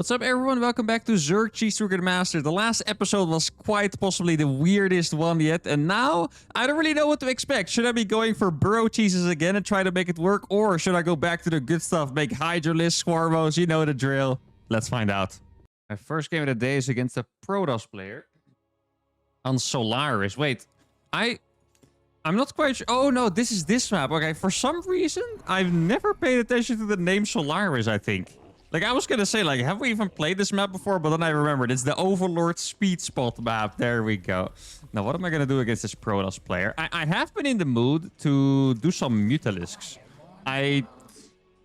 What's up, everyone? Welcome back to Zerg Cheeseburger Master. The last episode was quite possibly the weirdest one yet, and now I don't really know what to expect. Should I be going for burrow cheeses again and try to make it work, or should I go back to the good stuff, make Hydralisks, Squarmos, you know the drill. Let's find out. My first game of the day is against a Protoss player on Solaris. Wait, I'm not quite sure. Oh no, this is this map. Okay, for some reason, I've never paid attention to the name Solaris, I think. Like, I was gonna say, like, have we even played this map before? But then I remembered, it's the Overlord Speed Spot map. There we go. Now, what am I gonna do against this Protoss player? I have been in the mood to do some Mutalisks.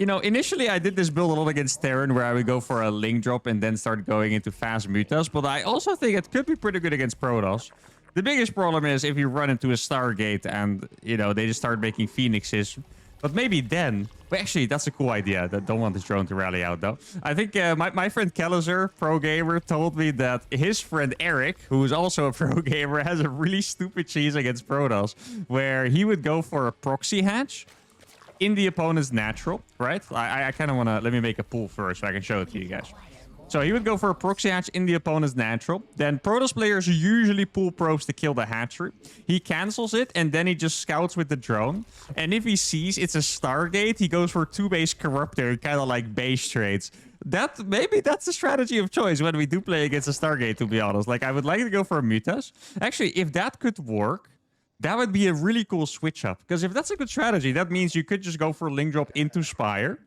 Initially I did this build a lot against Terran, where I would go for a link drop and then start going into fast Mutas. But I also think it could be pretty good against Protoss. The biggest problem is if you run into a Stargate and, you know, they just start making Phoenixes. But maybe then... But actually, that's a cool idea. I don't want this drone to rally out, though. I think my friend Kellizer, pro gamer, told me that his friend Eric, who is also a pro gamer, has a really stupid cheese against Protoss, where he would go for a proxy hatch in the opponent's natural, right? I kind of want to... Let me make a pool first so I can show it to you guys. So he would go for a proxy hatch in the opponent's natural. Then Protoss players usually pull probes to kill the hatchery. He cancels it, and then he just scouts with the drone. And if he sees it's a Stargate, he goes for 2-base Corruptor, kind of like base trades. Maybe that's the strategy of choice when we do play against a Stargate, to be honest. Like, I would like to go for a Mutas. Actually, if that could work, that would be a really cool switch up. Because if that's a good strategy, that means you could just go for a link drop into Spire.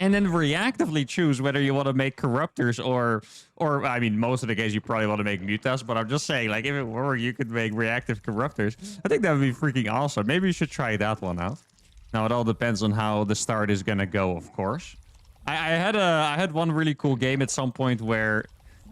And then reactively choose whether you want to make Corruptors or I mean, most of the case you probably want to make Mutas, but I'm just saying, like, if it were, you could make reactive Corruptors. I think that would be freaking awesome. Maybe you should try that one out. Now, it all depends on how the start is gonna go, of course. I had one really cool game at some point where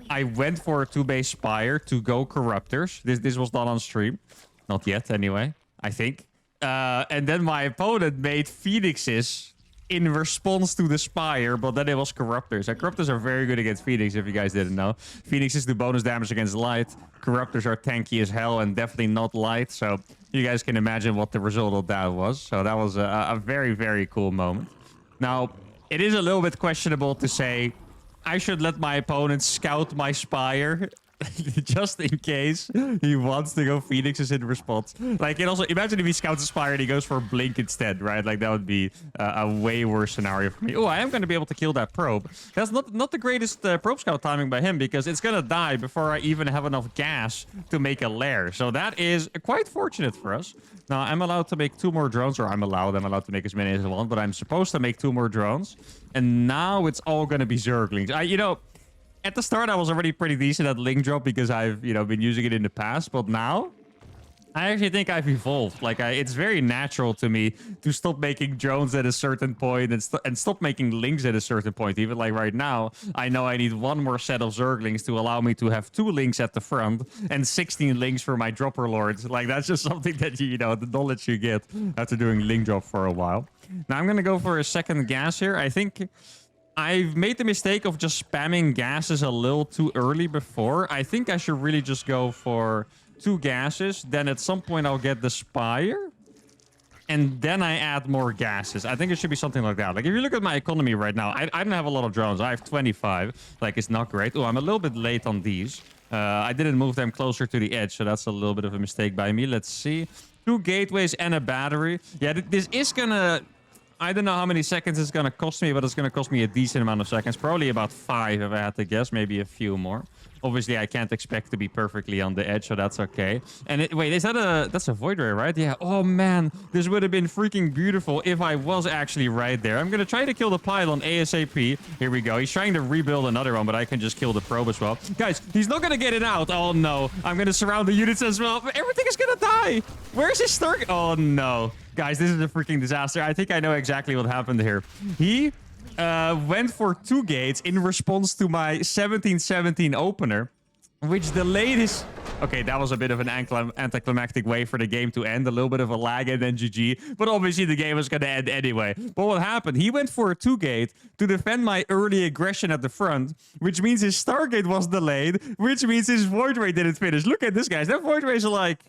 I went for a 2-base Spire to go Corruptors. This was not on stream. Not yet, anyway, I think. And then my opponent made Phoenixes in response to the Spire, but then it was Corruptors. And Corruptors are very good against Phoenix, if you guys didn't know. Phoenixes do bonus damage against light. Corruptors are tanky as hell and definitely not light. So you guys can imagine what the result of that was. So that was a very, very cool moment. Now, it is a little bit questionable to say I should let my opponent scout my Spire just in case he wants to go Phoenixes in response. Like, it also, imagine if he scouts a Spire and he goes for a Blink instead, right? Like, that would be a way worse scenario for me. Oh, I am going to be able to kill that probe. That's not the greatest probe scout timing by him, because it's going to die before I even have enough gas to make a lair. So that is quite fortunate for us. Now, I'm allowed to make 2 more drones, or I'm allowed to make as many as I want, but I'm supposed to make 2 more drones. And now it's all going to be Zerglings. At the start, I was already pretty decent at link drop because I've, been using it in the past. But now, I actually think I've evolved. Like, it's very natural to me to stop making drones at a certain point and stop making links at a certain point. Even like right now, I know I need 1 more set of Zerglings to allow me to have 2 links at the front and 16 links for my dropper lords. Like, that's just something that, the knowledge you get after doing link drop for a while. Now, I'm going to go for a second gas here. I think I've made the mistake of just spamming gases a little too early before. I think I should really just go for 2 gases. Then at some point I'll get the Spire. And then I add more gases. I think it should be something like that. Like, if you look at my economy right now, I don't have a lot of drones. I have 25. Like, it's not great. Oh, I'm a little bit late on these. I didn't move them closer to the edge, so that's a little bit of a mistake by me. Let's see. 2 gateways and a battery. Yeah, this is gonna... I don't know how many seconds it's going to cost me, but it's going to cost me a decent amount of seconds. Probably about 5 if I had to guess, maybe a few more. Obviously, I can't expect to be perfectly on the edge, so that's okay. And wait, that's a Void Ray, right? Yeah. Oh, man. This would have been freaking beautiful if I was actually right there. I'm going to try to kill the pylon ASAP. Here we go. He's trying to rebuild another one, but I can just kill the probe as well. Guys, he's not going to get it out. Oh, no. I'm going to surround the units as well. Everything is going to die. Where's his Stark? Oh, no. Guys, this is a freaking disaster. I think I know exactly what happened here. He went for 2 gates in response to my 1717 opener, which delayed his... Okay, that was a bit of an anticlimactic way for the game to end. A little bit of a lag and then GG. But obviously the game was going to end anyway. But what happened? He went for a 2-gate to defend my early aggression at the front, which means his Stargate was delayed, which means his Void Ray didn't finish. Look at this, guys. That Void Ray is like...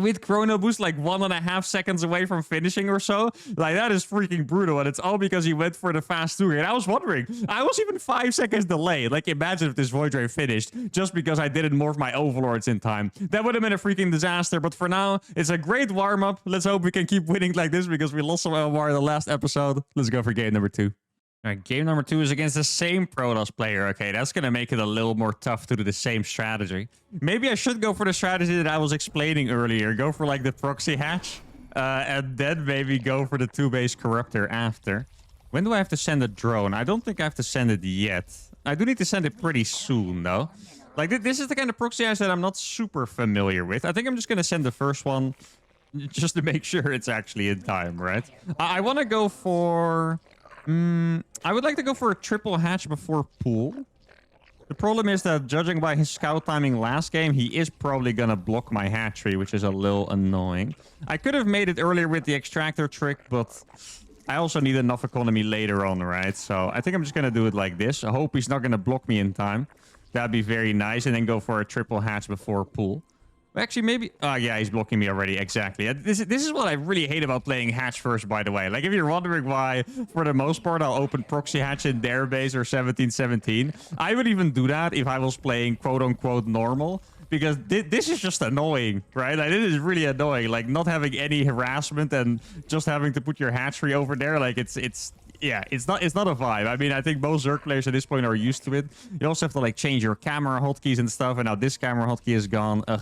with chrono boost like 1.5 seconds away from finishing or so. Like, that is freaking brutal. And it's all because he went for the fast 2. And I was wondering, I was even 5 seconds delayed. Like, imagine if this Void Ray finished just because I didn't morph my Overlords in time. That would have been a freaking disaster. But for now, it's a great warm-up. Let's hope we can keep winning like this because we lost some LMR in the last episode. Let's go for game number 2. All right, game number 2 is against the same Protoss player. Okay, that's going to make it a little more tough to do the same strategy. Maybe I should go for the strategy that I was explaining earlier. Go for, like, the proxy hatch. And then maybe go for the 2-base Corruptor after. When do I have to send a drone? I don't think I have to send it yet. I do need to send it pretty soon, though. Like, this is the kind of proxy hatch that I'm not super familiar with. I think I'm just going to send the first one just to make sure it's actually in time, right? I want to go for... I would like to go for a triple hatch before pool. The problem is that judging by his scout timing last game, he is probably going to block my hatchery, which is a little annoying. I could have made it earlier with the extractor trick, but I also need enough economy later on, right? So I think I'm just going to do it like this. I hope he's not going to block me in time. That'd be very nice. And then go for a triple hatch before pool. Actually, maybe... Oh, yeah, he's blocking me already. Exactly. This is what I really hate about playing hatch first, by the way. Like, if you're wondering why, for the most part, I'll open proxy hatch in their base or 1717. I would even do that if I was playing quote-unquote normal. Because this is just annoying, right? Like, it is really annoying. Like, not having any harassment and just having to put your hatchery over there. Like, it's not a vibe. I mean, I think most Zerg players at this point are used to it. You also have to, like, change your camera hotkeys and stuff. And now this camera hotkey is gone. Ugh.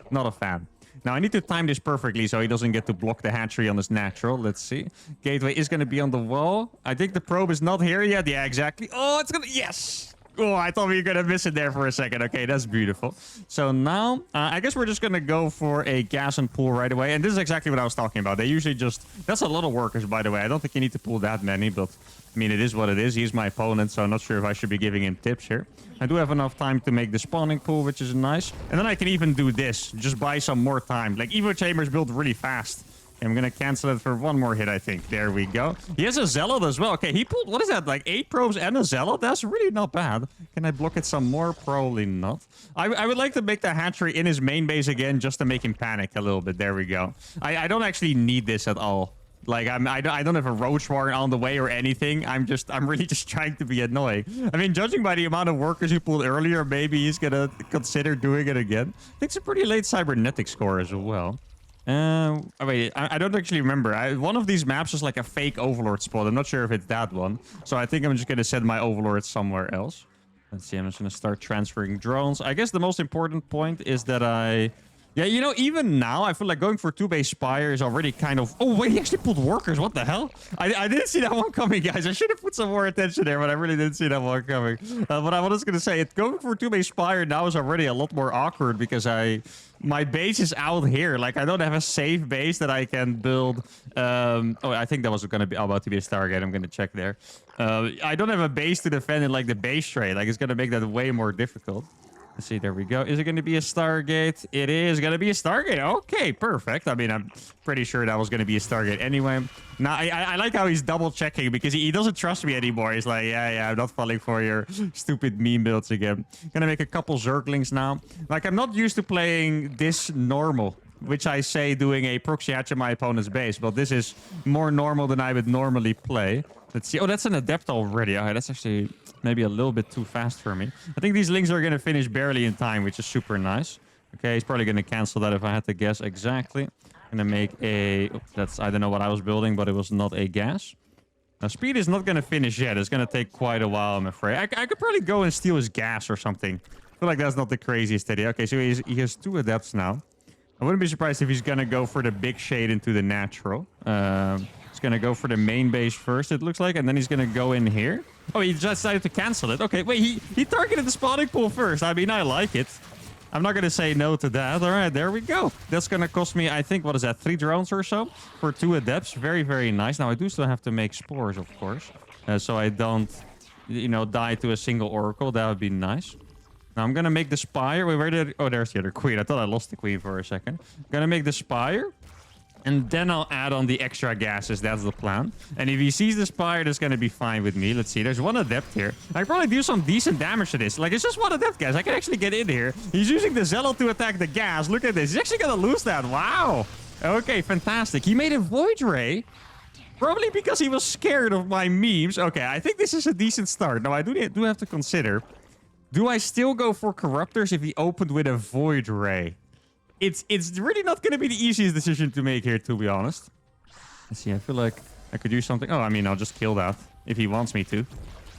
Not a fan. Now, I need to time this perfectly so he doesn't get to block the hatchery on his natural. Let's see. Gateway is going to be on the wall. I think the probe is not here yet. Yeah, exactly. Oh, it's going to... Yes! Oh, I thought we were going to miss it there for a second. Okay, that's beautiful. So now, I guess we're just going to go for a gas and pool right away. And this is exactly what I was talking about. They usually just... That's a lot of workers, by the way. I don't think you need to pull that many, but... I mean, it is what it is. He's my opponent, so I'm not sure if I should be giving him tips here. I do have enough time to make the spawning pool, which is nice. And then I can even do this. Just buy some more time. Like, Evo Chambers build really fast. I'm going to cancel it for one more hit, I think. There we go. He has a Zealot as well. Okay, he pulled... What is that? Like 8 probes and a Zealot? That's really not bad. Can I block it some more? Probably not. I would like to make the hatchery in his main base again just to make him panic a little bit. There we go. I don't actually need this at all. Like, I don't have a roach warren on the way or anything. I'm really just trying to be annoying. I mean, judging by the amount of workers he pulled earlier, maybe he's gonna consider doing it again. I think it's a pretty late cybernetic score as well. Oh, wait, I don't actually remember. One of these maps is like a fake overlord spot. I'm not sure if it's that one. So I think I'm just gonna send my overlord somewhere else. Let's see, I'm just gonna start transferring drones. I guess the most important point is that yeah, you know, even now, I feel like going for 2-base Spire is already kind of... Oh, wait, he actually pulled workers. What the hell? I didn't see that one coming, guys. I should have put some more attention there, but I really didn't see that one coming. But I was going to say, going for 2-base Spire now is already a lot more awkward because my base is out here. Like, I don't have a safe base that I can build. Oh, I think that was going to be about to be a Stargate. I'm going to check there. I don't have a base to defend in, like, the base trade. Like, it's going to make that way more difficult. Let's see, there we go. Is it going to be a Stargate? It is going to be a Stargate. Okay, perfect. I mean, I'm pretty sure that was going to be a Stargate anyway. Now, I like how he's double-checking because he doesn't trust me anymore. He's like, yeah, I'm not falling for your stupid meme builds again. Gonna make a couple Zerglings now. Like, I'm not used to playing this normal, which I say doing a proxy hatch in my opponent's base, but this is more normal than I would normally play. Let's see. Oh, that's an Adept already. Okay, that's actually maybe a little bit too fast for me. I think these Lings are going to finish barely in time, which is super nice. Okay, he's probably going to cancel that if I had to guess exactly. I'm going to make a... Oh, that's... I don't know what I was building, but it was not a gas. Now, speed is not going to finish yet. It's going to take quite a while, I'm afraid. I could probably go and steal his gas or something. I feel like that's not the craziest idea. Okay, so he has 2 Adepts now. I wouldn't be surprised if he's going to go for the big shade into the natural. He's going to go for the main base first, it looks like, and then he's going to go in here. Oh, he just decided to cancel it. Okay, wait, he targeted the spawning pool first. I mean, I like it. I'm not going to say no to that. All right, there we go. That's going to cost me, I think, what is that, 3 drones or so for 2 Adepts. Very, very nice. Now, I do still have to make spores, of course, so I don't, you know, die to a single Oracle. That would be nice. Now, I'm going to make the Spire. Wait, where did... Oh, there's the other Queen. I thought I lost the Queen for a second. I'm going to make the Spire. And then I'll add on the extra gases. That's the plan. And if he sees the Spire, that's going to be fine with me. Let's see. There's one Adept here. I can probably do some decent damage to this. Like, it's just one Adept, guys. I can actually get in here. He's using the Zealot to attack the gas. Look at this. He's actually going to lose that. Wow. Okay, fantastic. He made a Void Ray. Probably because he was scared of my memes. Okay, I think this is a decent start. Now, I do have to consider. Do I still go for Corruptors if he opened with a Void Ray? It's really not going to be the easiest decision to make here, to be honest. Let's see, I feel like I could do something. Oh, I mean, I'll just kill that if he wants me to.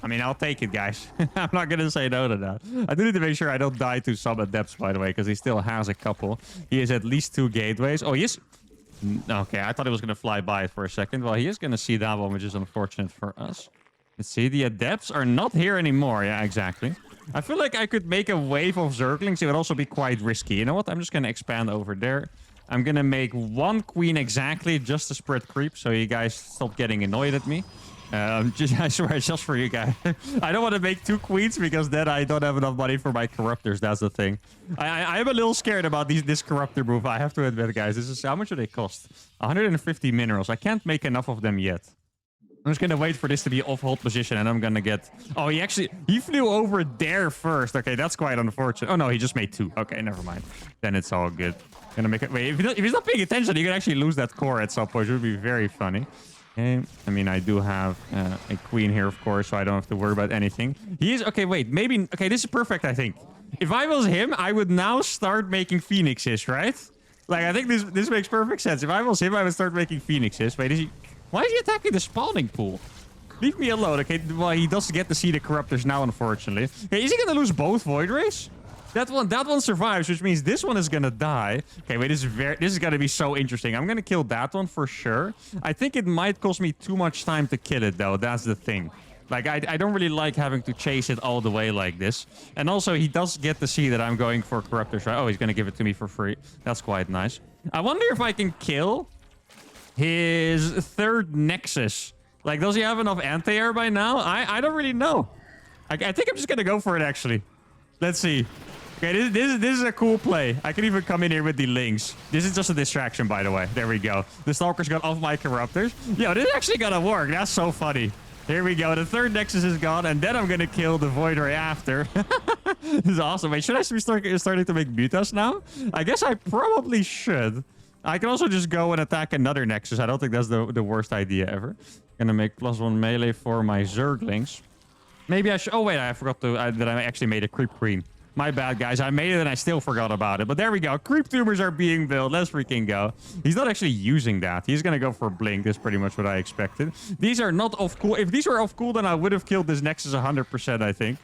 I mean, I'll take it, guys. I'm not going to say no to that. I do need to make sure I don't die to some Adepts, by the way, because he still has a couple. He has at least 2 gateways. Oh, he is... Okay, I thought he was going to fly by it for a second. Well, he is going to see that one, which is unfortunate for us. Let's see, the Adepts are not here anymore. Yeah, exactly. I feel like I could make a wave of Zerglings. It would also be quite risky. You know what? I'm just going to expand over there. I'm going to make 1 queen exactly just to spread creep, so you guys stop getting annoyed at me. I swear, just for you guys. I don't want to make 2 queens because then I don't have enough money for my Corruptors. That's the thing. I am a little scared about this Corruptor move. I have to admit, guys. This is how much do they cost? 150 minerals. I can't make enough of them yet. I'm just gonna wait for this to be off hold position, and I'm gonna get... Oh, he flew over there first. Okay, that's quite unfortunate. Oh no, he just made 2. Okay, never mind. Then it's all good. Gonna make it... Wait, if he's not paying attention, he could actually lose that core at some point. It would be very funny. Okay, I mean, I do have a queen here, of course, so I don't have to worry about anything. He is... Okay, wait, maybe... Okay, this is perfect, I think. If I was him, I would now start making phoenixes, right? Like, I think this makes perfect sense. If I was him, I would start making phoenixes. Wait, is he... Why is he attacking the spawning pool? Leave me alone, okay? Well, he does get to see the Corruptors now, unfortunately. Okay, is he gonna lose both Void Rays? That one survives, which means this one is gonna die. Okay, wait, this is gonna be so interesting. I'm gonna kill that one for sure. I think it might cost me too much time to kill it, though. That's the thing. Like, I don't really like having to chase it all the way like this. And also, he does get to see that I'm going for Corruptors, right? Oh, he's gonna give it to me for free. That's quite nice. I wonder if I can kill his 3rd Nexus. Like, does he have enough anti-air by now? I don't really know. I think I'm just gonna go for it, actually. Let's see. Okay, this is a cool play. I can even come in here with the links. This is just a distraction, by the way. There we go. The Stalkers got off my Corruptors. Yo, this is actually gonna work. That's so funny. Here we go. The 3rd Nexus is gone, and then I'm gonna kill the Void Ray after. This is awesome. Wait, should I be starting to make mutas now? I guess I probably should. I can also just go and attack another Nexus. I don't think that's the worst idea ever. Gonna make +1 melee for my Zerglings. Maybe I should... Oh, wait, I forgot that I actually made a Creep Queen. My bad, guys. I made it and I still forgot about it. But there we go. Creep Tumors are being built. Let's freaking go. He's not actually using that. He's gonna go for Blink. That's pretty much what I expected. These are not off cool. If these were off cool, then I would have killed this Nexus 100%, I think.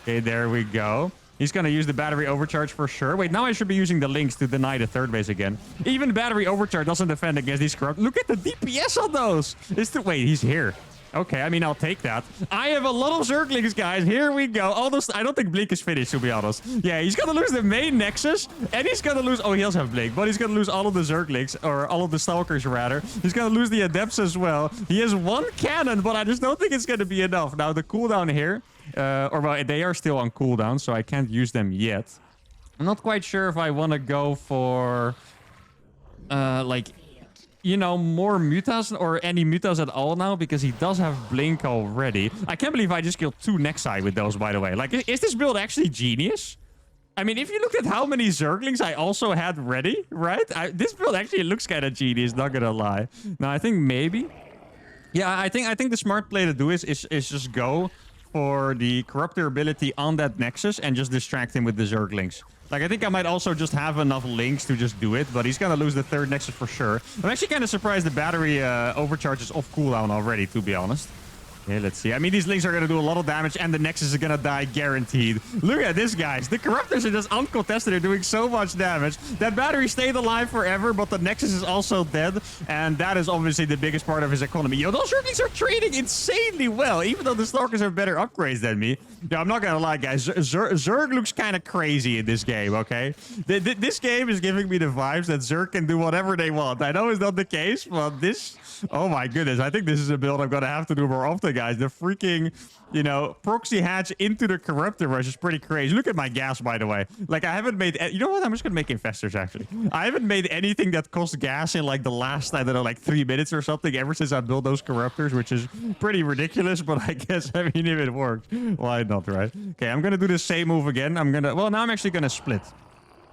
Okay, there we go. He's going to use the battery overcharge for sure. Wait, now I should be using the links to deny the 3rd base again. Even battery overcharge doesn't defend against these corrupt. Look at the DPS on those. Wait, he's here. Okay, I mean, I'll take that. I have a lot of Zerglings, guys. Here we go. Almost, I don't think Blink is finished, to be honest. Yeah, he's going to lose the main Nexus. And he's going to lose... Oh, he does have Blink. But he's going to lose all of the Zerglings. Or all of the Stalkers, rather. He's going to lose the Adepts as well. He has 1 cannon, but I just don't think it's going to be enough. Now, the cooldown here... well, they are still on cooldown, so I can't use them yet. I'm not quite sure if I want to go for... like... You know, more mutas or any mutas at all now, because he does have Blink already. I can't believe I just killed 2 Nexi with those, by the way. Like, is this build actually genius? I mean, if you looked at how many Zerglings I also had ready, right? This build actually looks kind of genius, not gonna lie. Now, I think maybe... Yeah, I think the smart play to do is just go for the Corruptor ability on that Nexus and just distract him with the Zerglings. Like, I think I might also just have enough links to just do it, but he's gonna lose the 3rd Nexus for sure. I'm actually kind of surprised the battery overcharge is off cooldown already, to be honest. Okay, let's see. I mean, these links are going to do a lot of damage, and the Nexus is going to die guaranteed. Look at this, guys. The Corruptors are just uncontested. They're doing so much damage. That battery stayed alive forever, but the Nexus is also dead, and that is obviously the biggest part of his economy. Yo, those Zerglings are trading insanely well, even though the Stalkers have better upgrades than me. Yeah, I'm not going to lie, guys. Zerg looks kind of crazy in this game, okay? This game is giving me the vibes that Zerg can do whatever they want. I know it's not the case, but this... Oh my goodness. I think this is a build I'm going to have to do more often, guys. guys. The freaking, you know, proxy hatch into the Corruptor rush is pretty crazy. Look at my gas, by the way. Like, I haven't made... You know what? I'm just going to make infestors, actually. I haven't made anything that costs gas in, like, the last, I don't know, like 3 minutes or something ever since I built those Corruptors, which is pretty ridiculous, but I guess, I mean, if it works, why not, right? Okay, I'm going to do the same move again. I'm going to... Well, now I'm actually going to split.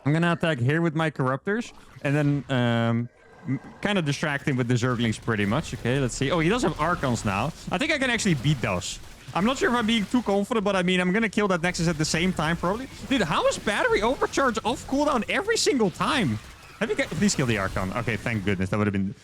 I'm going to attack here with my Corruptors, and then... kind of distract him with the Zerglings pretty much. Okay, let's see. Oh, he does have Archons now. I think I can actually beat those. I'm not sure if I'm being too confident, but I mean, I'm going to kill that Nexus at the same time, probably. Dude, how is battery overcharge off cooldown every single time? Have you got... Please kill the Archon. Okay, thank goodness. That would have been...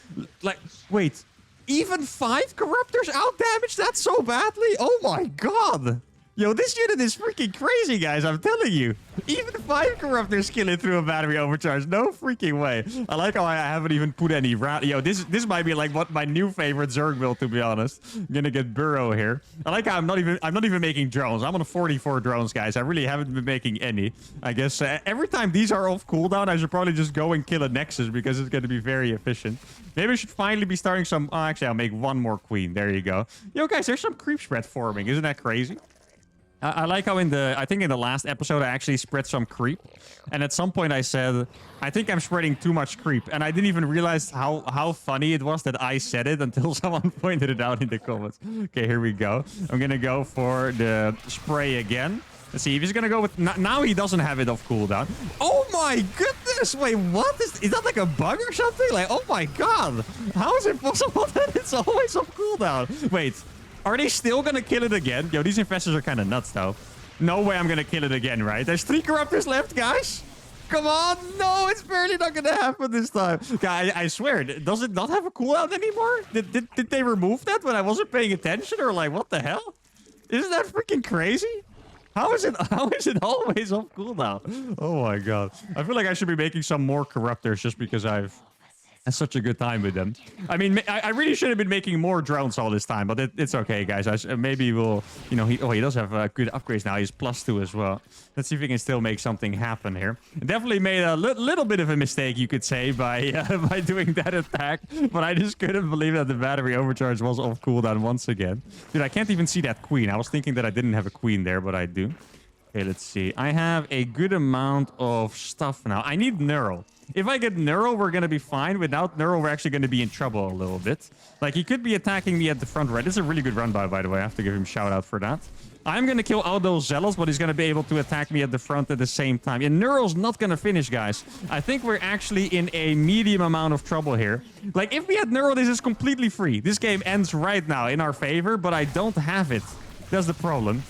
Like, wait. Even 5 Corruptors out damage that so badly? Oh my god. Yo, this unit is freaking crazy, guys. I'm telling you. Even 5 Corruptors kill it through a battery overcharge. No freaking way. I like how I haven't even put any round. Yo, this might be like what my new favorite Zerg build, to be honest. I'm gonna get Burrow here. I like how I'm not even making drones. I'm on 44 drones, guys. I really haven't been making any. I guess every time these are off cooldown, I should probably just go and kill a Nexus because it's gonna be very efficient. Maybe I should finally be starting some... Oh, actually, I'll make 1 more Queen. There you go. Yo, guys, there's some creep spread forming. Isn't that crazy? I like how I think in the last episode, I actually spread some creep. And at some point I said, I think I'm spreading too much creep. And I didn't even realize how funny it was that I said it until someone pointed it out in the comments. Okay, here we go. I'm going to go for the spray again. Let's see if he's going to go with... Now he doesn't have it off cooldown. Oh my goodness. Wait, what? Is that like a bug or something? Like, oh my god. How is it possible that it's always off cooldown? Wait. Are they still gonna kill it again? Yo, these infestors are kind of nuts, though. No way I'm gonna kill it again, right? There's 3 Corruptors left, guys. Come on. No, it's barely not gonna happen this time. Guy, I swear, does it not have a cooldown anymore? Did they remove that when I wasn't paying attention? Or like, what the hell? Isn't that freaking crazy? How is it always off cooldown? Oh my god. I feel like I should be making some more Corruptors just because I've had such a good time with them. I mean, I really should have been making more drones all this time, but it's okay, guys. Maybe we'll, you know, he does have good upgrades now. He's +2 as well. Let's see if we can still make something happen here. Definitely made a little bit of a mistake, you could say, by doing that attack, but I just couldn't believe that the battery overcharge was off cooldown once again. Dude, I can't even see that Queen. I was thinking that I didn't have a Queen there, but I do. Okay, let's see. I have a good amount of stuff now. I need Neural. If I get Neural, we're going to be fine. Without Neural, we're actually going to be in trouble a little bit. Like, he could be attacking me at the front right. This is a really good run by the way. I have to give him a shout out for that. I'm going to kill all those Zealots, but he's going to be able to attack me at the front at the same time. And Neural's not going to finish, guys. I think we're actually in a medium amount of trouble here. Like, if we had Neural, this is completely free. This game ends right now in our favor, but I don't have it. That's the problem.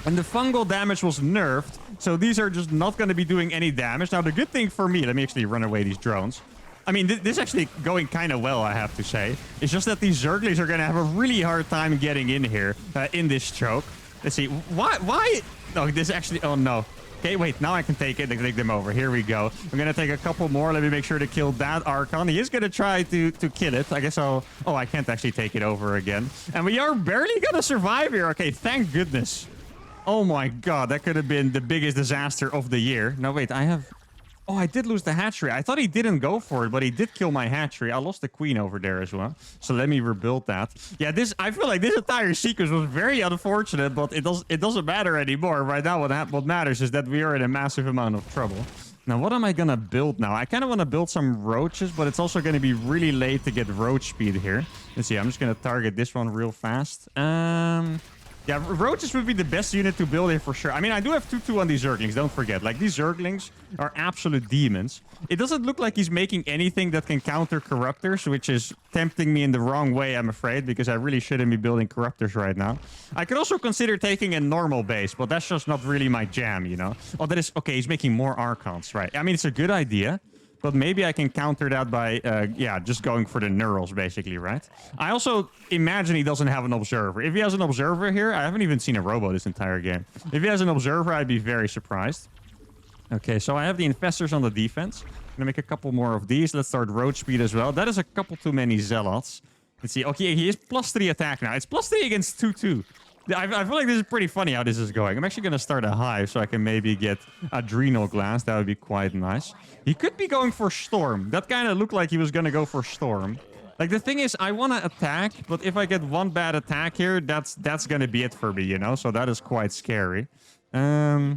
And the fungal damage was nerfed, so these are just not going to be doing any damage. Now, the good thing for me, let me actually run away these drones. I mean, this is actually going kind of well, I have to say. It's just that these Zerglings are going to have a really hard time getting in here, in this choke. Let's see. Why? No, this actually... Oh, no. Okay, wait. Now I can take it and take them over. Here we go. I'm going to take a couple more. Let me make sure to kill that Archon. He is going to try to kill it. I guess I'll... Oh, I can't actually take it over again. And we are barely going to survive here. Okay, thank goodness. Oh my god, that could have been the biggest disaster of the year. No, wait, I have... Oh, I did lose the hatchery. I thought he didn't go for it, but he did kill my hatchery. I lost the queen over there as well. So let me rebuild that. Yeah, I feel like this entire sequence was very unfortunate, but it doesn't matter anymore. Right now, what matters is that we are in a massive amount of trouble. Now, what am I going to build now? I kind of want to build some roaches, but it's also going to be really late to get roach speed here. Let's see, I'm just going to target this one real fast. Yeah, roaches would be the best unit to build here for sure. I mean, I do have 2-2 on these Zerglings, don't forget. Like, these Zerglings are absolute demons. It doesn't look like he's making anything that can counter Corruptors, which is tempting me in the wrong way, I'm afraid, because I really shouldn't be building Corruptors right now. I could also consider taking a normal base, but that's just not really my jam, you know? Oh, that is... Okay, he's making more Archons, right? I mean, it's a good idea. But maybe I can counter that by, yeah, just going for the Neurals, basically, right? I also imagine he doesn't have an Observer. If he has an Observer here, I haven't even seen a Robo this entire game. If he has an Observer, I'd be very surprised. Okay, so I have the Infestors on the defense. I'm gonna make a couple more of these. Let's start Road Speed as well. That is a couple too many Zealots. Let's see. Okay, he is +3 attack now. It's +3 against 2-2. I feel like this is pretty funny how this is going. I'm actually going to start a hive so I can maybe get Adrenal Glands. That would be quite nice. He could be going for Storm. That kind of looked like he was going to go for Storm. Like, the thing is, I want to attack, but if I get one bad attack here, that's going to be it for me, you know? So that is quite scary. Yeah,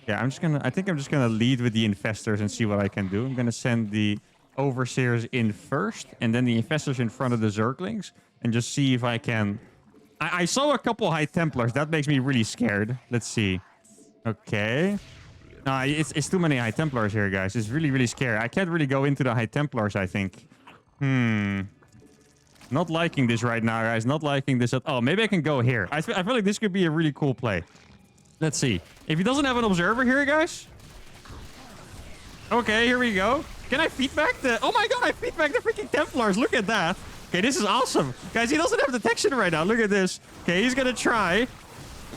I think I'm just going to lead with the infestors and see what I can do. I'm going to send the overseers in first, and then the infestors in front of the zerglings, and just see if I can... I saw a couple high templars. That makes me really scared. Let's see. Okay. No, it's too many high templars here, guys. It's really, really scary. I can't really go into the high templars, I think. Not liking this right now, guys. Not liking this at all. Maybe I can go here. I feel like this could be a really cool play. Let's see. If he doesn't have an observer here, guys. Okay, here we go. Can I feedback the... Oh my god, I feedback the freaking Templars. Look at that. Okay, this is awesome. Guys, he doesn't have detection right now. Look at this. Okay, he's gonna try.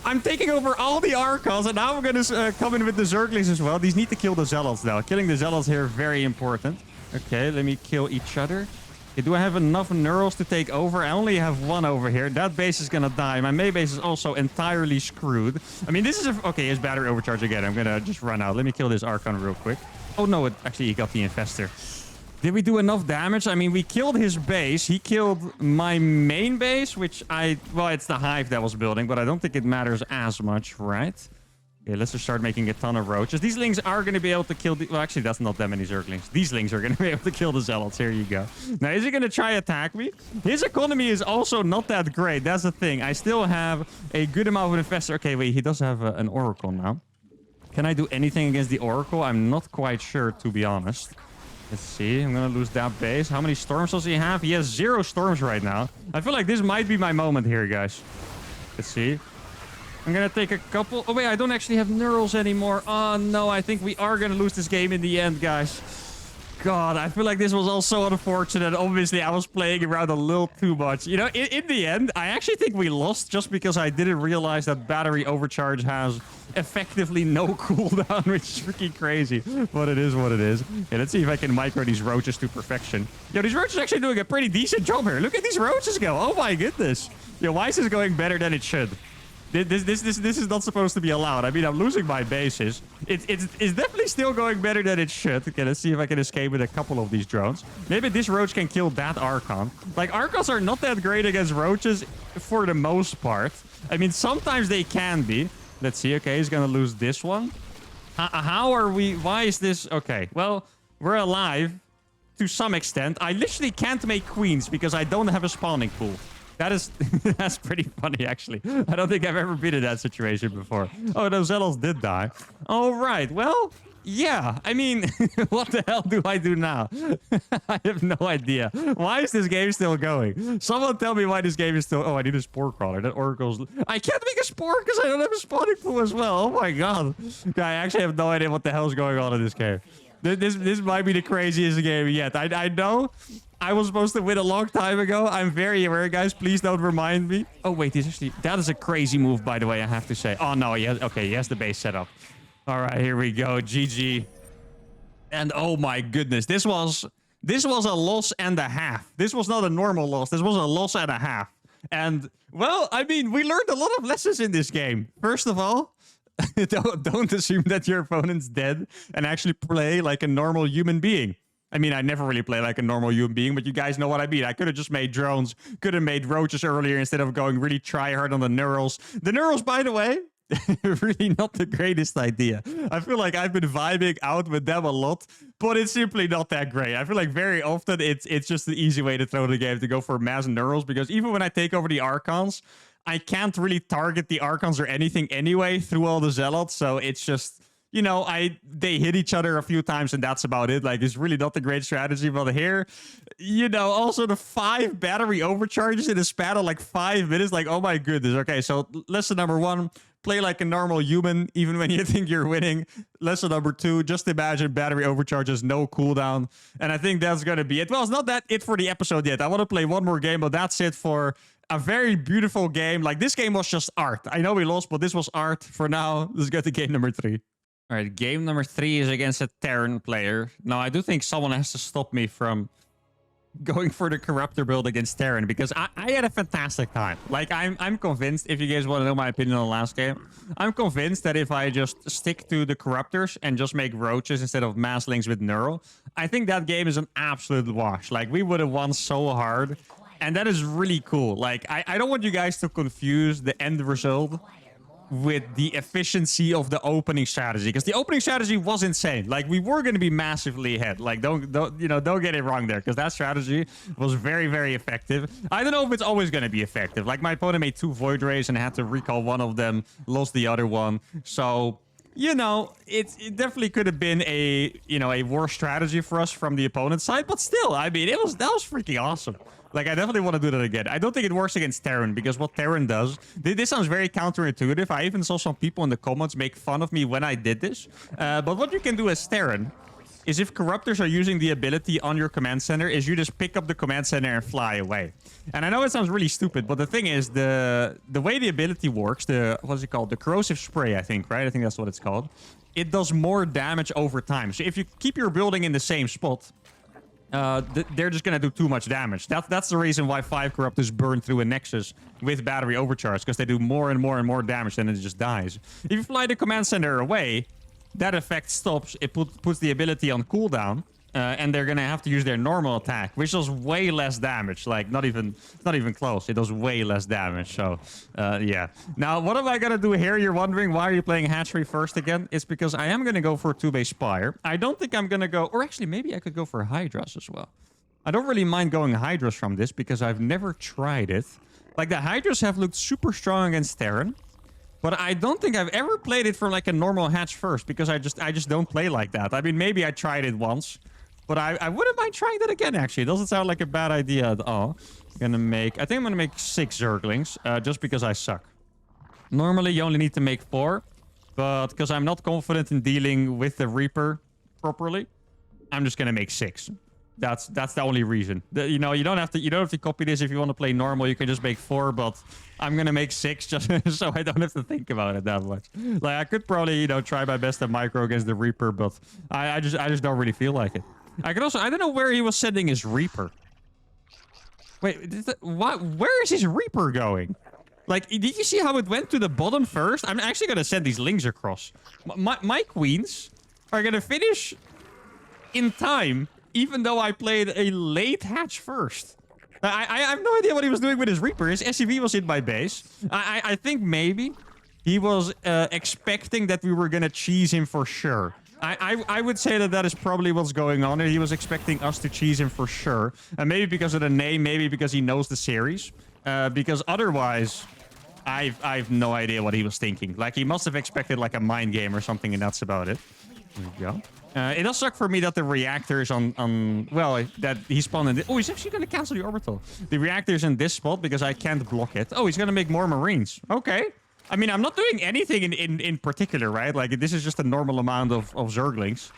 I'm taking over all the Archons, and now I'm gonna come in with the Zerglings as well. These need to kill the Zealots, though. Killing the Zealots here, very important. Okay, let me kill each other. Okay, do I have enough Neurals to take over? I only have one over here. That base is gonna die. My May base is also entirely screwed. I mean, this is a... Okay, his battery overcharge again. I'm gonna just run out. Let me kill this Archon real quick. Oh, no, actually, he got the Infestor. Did we do enough damage? I mean, we killed his base. He killed my main base, which well, it's the hive that was building, but I don't think it matters as much, right? Okay, let's just start making a ton of roaches. These lings are going to be able to kill the... Well, actually, that's not that many Zerglings. These lings are going to be able to kill the Zealots. Here you go. Now, is he going to try attack me? His economy is also not that great. That's the thing. I still have a good amount of Infestor. Okay, wait, he does have an Oracle now. Can I do anything against the Oracle? I'm not quite sure, to be honest. Let's see. I'm going to lose that base. How many storms does he have? He has 0 storms right now. I feel like this might be my moment here, guys. Let's see. I'm going to take a couple... Oh, wait, I don't actually have Neurals anymore. Oh, no, I think we are going to lose this game in the end, guys. God, I feel like this was all so unfortunate. Obviously, I was playing around a little too much. You know, in the end, I actually think we lost just because I didn't realize that battery overcharge has effectively no cooldown, which is freaking crazy. But it is what it is. Okay, let's see if I can micro these roaches to perfection. Yo, these roaches are actually doing a pretty decent job here. Look at these roaches go. Oh, my goodness. Yo, why is this going better than it should? This is not supposed to be allowed. I mean, I'm losing my bases. It's definitely still going better than it should. Okay, let's see if I can escape with a couple of these drones. Maybe this roach can kill that Archon. Like, Archons are not that great against roaches for the most part. I mean, sometimes they can be. Let's see. Okay, he's gonna lose this one. How are we... Why is this... Okay, well, we're alive to some extent. I literally can't make queens because I don't have a spawning pool. That's pretty funny, actually. I don't think I've ever been in that situation before. Oh, those Zealots did die. All right. Well, yeah. I mean, what the hell do I do now? I have no idea. Why is this game still going? Someone tell me why this game is still... Oh, I need a spore crawler. That Oracle's... I can't make a spore because I don't have a spawning pool as well. Oh, my God. I actually have no idea what the hell is going on in this game. This might be the craziest game yet. I know... I was supposed to win a long time ago. I'm very aware, guys. Please don't remind me. Oh, wait. That is a crazy move, by the way, I have to say. Oh, no. Okay, he has the base set up. All right, here we go. GG. And oh, my goodness. This was a loss and a half. This was not a normal loss. This was a loss and a half. And, well, I mean, we learned a lot of lessons in this game. First of all, don't assume that your opponent's dead and actually play like a normal human being. I mean, I never really play like a normal human being, but you guys know what I mean. I could have just made drones, could have made roaches earlier instead of going really try hard on the Neurals. The Neurals, by the way, really not the greatest idea. I feel like I've been vibing out with them a lot, but it's simply not that great. I feel like very often it's just the easy way to throw the game, to go for mass Neurals, because even when I take over the Archons, I can't really target the Archons or anything anyway through all the Zealots, so it's just... You know, they hit each other a few times and that's about it. Like, it's really not a great strategy. But here, you know, also the 5 battery overcharges in a span of like 5 minutes. Like, oh my goodness. Okay, so lesson number 1, play like a normal human, even when you think you're winning. Lesson number 2, just imagine battery overcharges, no cooldown. And I think that's going to be it. Well, it's not that it for the episode yet. I want to play one more game, but that's it for a very beautiful game. Like, this game was just art. I know we lost, but this was art. For now, let's go to game number 3. All right, game number 3 is against a Terran player. Now, I do think someone has to stop me from going for the Corruptor build against Terran because I had a fantastic time. Like, I'm convinced, if you guys want to know my opinion on the last game, I'm convinced that if I just stick to the Corruptors and just make roaches instead of mass links with Neural, I think that game is an absolute wash. Like, we would have won so hard, and that is really cool. Like, I don't want you guys to confuse the end result with the efficiency of the opening strategy, because the opening strategy was insane. Like, we were going to be massively ahead. Like, don't get it wrong there, because that strategy was very, very effective. I don't know if it's always going to be effective. Like, my opponent made 2 Void Rays and had to recall one of them, lost the other one. So, it definitely could have been a worse strategy for us from the opponent's side, but still, I mean, that was freaking awesome. Like, I definitely want to do that again. I don't think it works against Terran, because what Terran does... This sounds very counterintuitive. I even saw some people in the comments make fun of me when I did this. But what you can do as Terran is, if Corruptors are using the ability on your command center, is you just pick up the command center and fly away. And I know it sounds really stupid, but the thing is, the way the ability works, what's it called? The Corrosive Spray, I think, right? I think that's what it's called. It does more damage over time. So if you keep your building in the same spot... they're just gonna do too much damage. That's the reason why 5 Corruptors burn through a Nexus with battery overcharge, because they do more and more and more damage, and it just dies. If you fly the command center away, that effect stops. It puts the ability on cooldown, and they're gonna have to use their normal attack, which does way less damage. Like, not even close. It does way less damage. So, yeah. Now, what am I gonna do here? You're wondering, why are you playing Hatchery first again? It's because I am gonna go for a 2-base Spire. I don't think I'm gonna go... Or actually, maybe I could go for Hydras as well. I don't really mind going Hydras from this, because I've never tried it. Like, the Hydras have looked super strong against Terran, but I don't think I've ever played it for, like, a normal hatch first, because I just don't play like that. I mean, maybe I tried it once, but I wouldn't mind trying that again, actually. It doesn't sound like a bad idea at all. I think I'm gonna make 6 Zerglings, just because I suck. Normally, you only need to make 4, but because I'm not confident in dealing with the Reaper properly, I'm just gonna make 6. That's the only reason. You don't have to copy this if you want to play normal. You can just make 4, but I'm gonna make 6 just so I don't have to think about it that much. Like, I could probably try my best at micro against the Reaper, but I just don't really feel like it. I don't know where he was sending his Reaper. Wait, where is his Reaper going? Like, did you see how it went to the bottom first? I'm actually gonna send these links across. My queens are gonna finish in time, even though I played a late hatch first. I have no idea what he was doing with his Reaper. His SCV was in my base. I think maybe he was expecting that we were gonna cheese him for sure. I would say that is probably what's going on. He was expecting us to cheese him for sure. And maybe because of the name, maybe because he knows the series. Because otherwise, I've no idea what he was thinking. Like, he must have expected like a mind game or something, and that's about it. There we go. It does suck for me that the reactor is well, that he spawned in... Oh, he's actually going to cancel the orbital. The reactor is in this spot because I can't block it. Oh, he's going to make more Marines. Okay. I mean, I'm not doing anything in particular, right? Like, this is just a normal amount of Zerglings.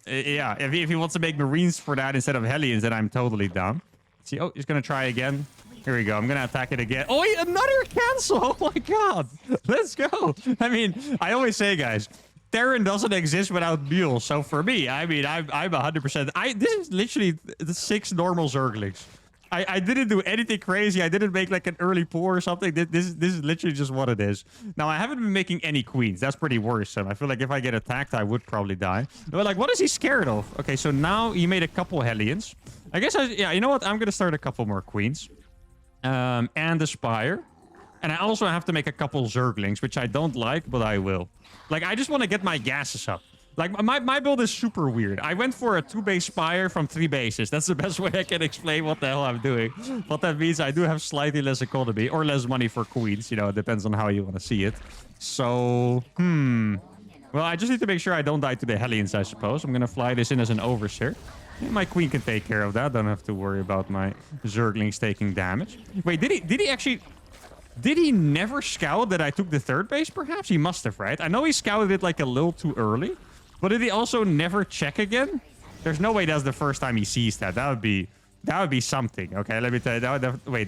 Yeah, if he wants to make Marines for that instead of Hellions, then I'm totally down. See, oh, he's going to try again. Here we go. I'm going to attack it again. Oh, another cancel. Oh, my God. Let's go. I mean, I always say, guys... Terran doesn't exist without mules. So for me, I mean, I'm 100%. This is literally the 6 normal Zerglings. I didn't do anything crazy. I didn't make like an early pour or something. This is literally just what it is. Now, I haven't been making any queens. That's pretty worrisome. I feel like if I get attacked, I would probably die. But like, what is he scared of? Okay, so now he made a couple Hellions. I guess, yeah, you know what? I'm going to start a couple more queens. And the Spire. And I also have to make a couple Zerglings, which I don't like, but I will. Like, I just want to get my gases up. Like, my build is super weird. I went for a 2-base Spire from 3 bases. That's the best way I can explain what the hell I'm doing. What that means, I do have slightly less economy or less money for queens. It depends on how you want to see it. So, well, I just need to make sure I don't die to the Hellions, I suppose. I'm going to fly this in as an overseer. My queen can take care of that. Don't have to worry about my Zerglings taking damage. Wait, did he actually... Did he never scout that I took the 3rd base, perhaps? He must have, right? I know he scouted it like a little too early. But did he also never check again? There's no way that's the first time he sees that. That would be something. Okay, let me tell you. Wait,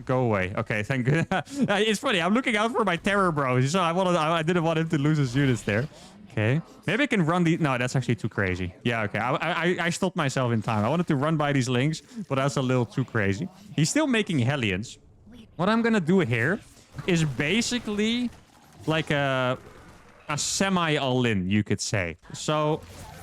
Go away. Okay, thank goodness. It's funny. I'm looking out for my terror bros. So I didn't want him to lose his units there. Okay. Maybe I can run the... No, that's actually too crazy. Yeah, okay. I stopped myself in time. I wanted to run by these lings, but that's a little too crazy. He's still making Hellions. What I'm going to do here is basically like a semi all-in, you could say. So...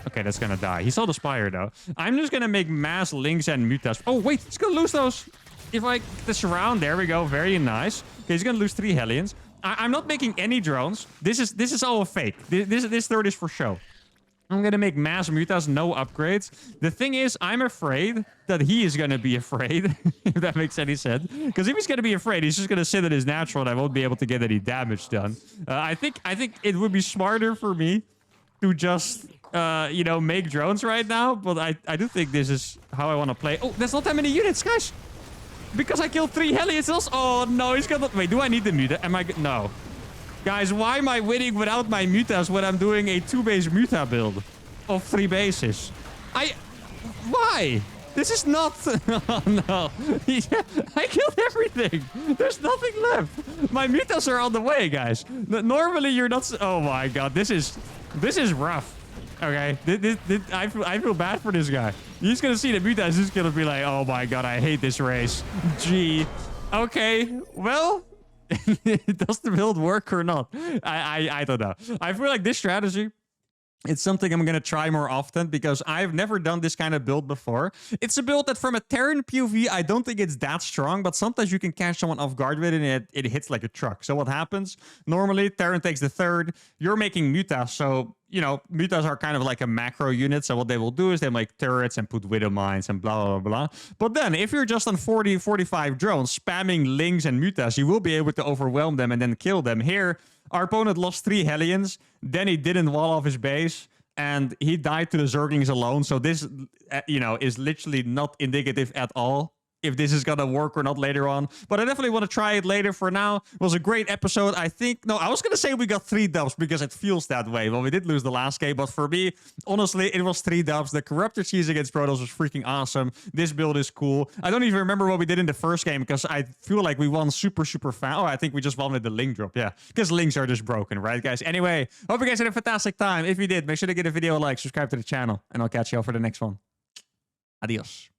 Okay, that's going to die. He saw the Spire, though. I'm just going to make mass lings and mutas. Oh, wait. He's going to lose those. If I get the surround, there we go. Very nice. Okay, he's going to lose 3 Hellions. I'm not making any drones. This is all a fake. This third is for show. I'm going to make mass mutas, no upgrades. The thing is, I'm afraid that he is going to be afraid, if that makes any sense. Because if he's going to be afraid, he's just going to sit at his natural and I won't be able to get any damage done. I think it would be smarter for me to just, you know, make drones right now. But I do think this is how I want to play. Oh, there's not that many units, guys. Because I killed 3 Hellions. Oh, no, he's got... Wait, do I need the muta? Am I... No. Guys, why am I winning without my mutas when I'm doing a 2-base muta build of 3 bases? Why? This is not... Oh, no. I killed everything. There's nothing left. My mutas are on the way, guys. Normally, you're not... Oh, my God. This is rough. Okay, I feel bad for this guy. He's gonna see the mutas. He's gonna be like, oh my god, I hate this race. Gee. Okay, well, does the build work or not? I don't know. I feel like this strategy, it's something I'm going to try more often because I've never done this kind of build before. It's a build that from a Terran POV, I don't think it's that strong, but sometimes you can catch someone off guard with it and it hits like a truck. So what happens? Normally, Terran takes the third. You're making mutas, so... You know, mutas are kind of like a macro unit. So what they will do is they make turrets and put widow mines and blah, blah, blah. But then if you're just on 40, 45 drones spamming lings and mutas, you will be able to overwhelm them and then kill them. Here, our opponent lost 3 Hellions. Then he didn't wall off his base. And he died to the Zerglings alone. So this, you know, is literally not indicative at all if this is gonna work or not later on. But I definitely want to try it later. For now, it was a great episode. I think... No, I was gonna say we got 3 dubs because it feels that way. Well, we did lose the last game, but for me, honestly, it was 3 dubs. The Corruptor cheese against Protoss was freaking awesome. This build is cool. I don't even remember what we did in the first game because I feel like we won super fast. Oh, I think we just won with the link drop. Yeah, because links are just broken, right, guys? Anyway, hope you guys had a fantastic time. If you did, make sure to give the video a like, subscribe to the channel, and I'll catch you all for the next one. Adios.